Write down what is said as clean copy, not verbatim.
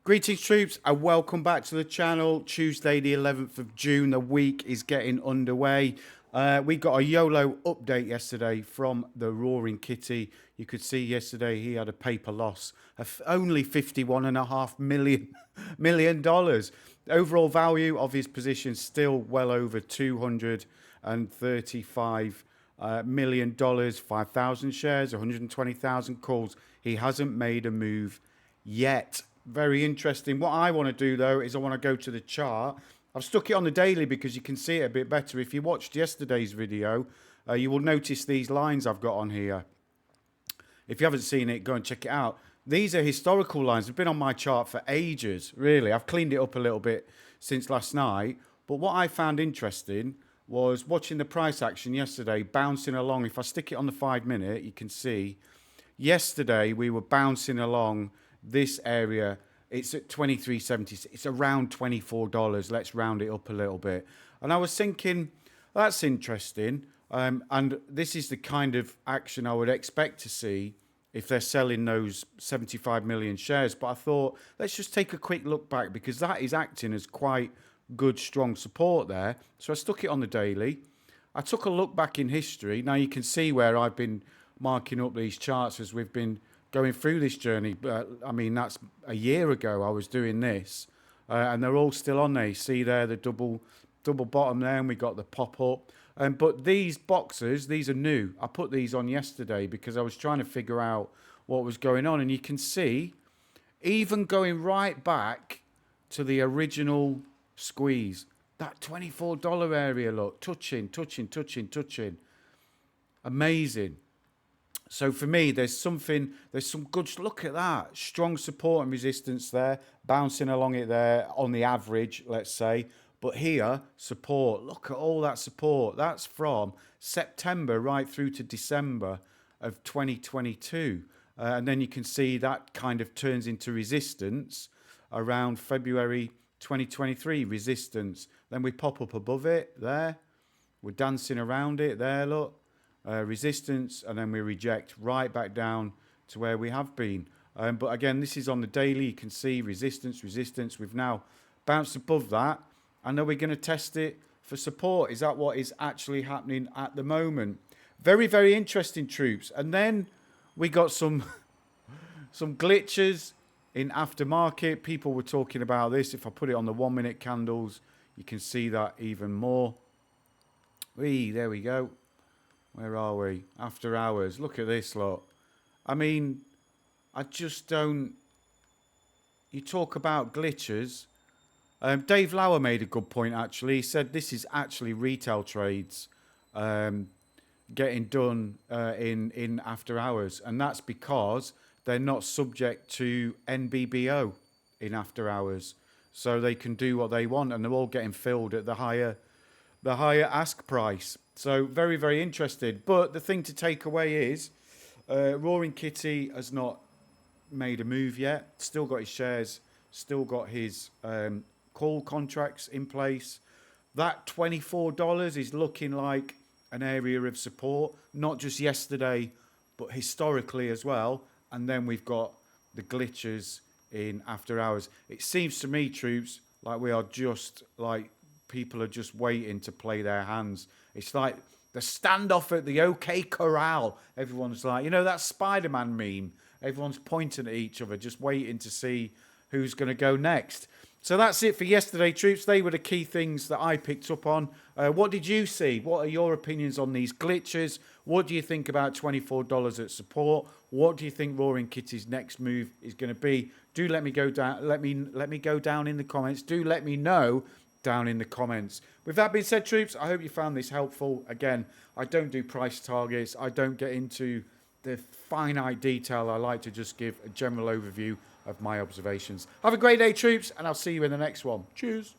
Greetings troops and welcome back to the channel. Tuesday the 11th of June, the week is getting underway. We got a YOLO update yesterday from the Roaring Kitty. You could see yesterday he had a paper loss of only $51.5 million. The overall value of his position still well over $235 million, 5,000 shares, 120,000 calls. He hasn't made a move yet. Very interesting. What I want to do though is I want to go to the chart. I've stuck it on the daily because you can see it a bit better. If you watched yesterday's video, you will notice these lines I've got on here. If you haven't seen it, go and check it out. These are historical lines. They've been on my chart for ages, really. I've cleaned it up a little bit since last night. But what I found interesting was watching the price action yesterday, bouncing along. If I stick it on the 5 minute, you can see yesterday we were bouncing along this area. It's at 23.70. It's around $24. Let's round it up a little bit. And I was thinking, that's interesting. And this is the kind of action I would expect to see if they're selling those 75 million shares. But I thought, let's just take a quick look back because that is acting as quite good, strong support there. So I stuck it on the daily. I took a look back in history. Now you can see where I've been marking up these charts as we've been going through this journey. I mean, that's a year ago I was doing this, and they're all still on there. You see there the double bottom there, and we got the pop up. But these boxes, these are new. I put these on yesterday because I was trying to figure out what was going on, and you can see even going right back to the original squeeze, that $24 area, look, touching. Amazing. So for me, there's some good, look at that. Strong support and resistance there, bouncing along it there on the average, let's say. But here, support, look at all that support. That's from September right through to December of 2022. And then you can see that kind of turns into resistance around February 2023, resistance. Then we pop up above it there. We're dancing around it there, look. Resistance, and then we reject right back down to where we have been. But again, this is on the daily. You can see resistance. We've now bounced above that, and are we going to test it for support? Is that what is actually happening at the moment? Very, very interesting, troops. And then we got some glitches in aftermarket. People were talking about this. If I put it on the 1 minute candles, you can see that even more. There we go. Where are we? After hours. Look at this lot. I mean, I just don't... You talk about glitches. Dave Lauer made a good point, actually. He said this is actually retail trades getting done in after hours. And that's because they're not subject to NBBO in after hours. So they can do what they want, and they're all getting filled at the higher ask price. So very, very interested. But the thing to take away is Roaring Kitty has not made a move yet. Still got his shares, still got his call contracts in place. That $24 is looking like an area of support, not just yesterday, but historically as well. And then we've got the glitches in after hours. It seems to me, troops, like we are just like people are just waiting to play their hands. It's like the standoff at the OK Corral. Everyone's like, you know, that Spider-Man meme. Everyone's pointing at each other, just waiting to see who's going to go next. So that's it for yesterday, troops. They were the key things that I picked up on. What did you see? What are your opinions on these glitches? What do you think about $24 at support? What do you think Roaring Kitty's next move is going to be? Do let me go down. Let me go down in the comments. Do let me know down in the comments. With that being said, troops, I hope you found this helpful. Again, I don't do price targets. I don't get into the finite detail. I like to just give a general overview of my observations. Have a great day, troops, and I'll see you in the next one. Cheers.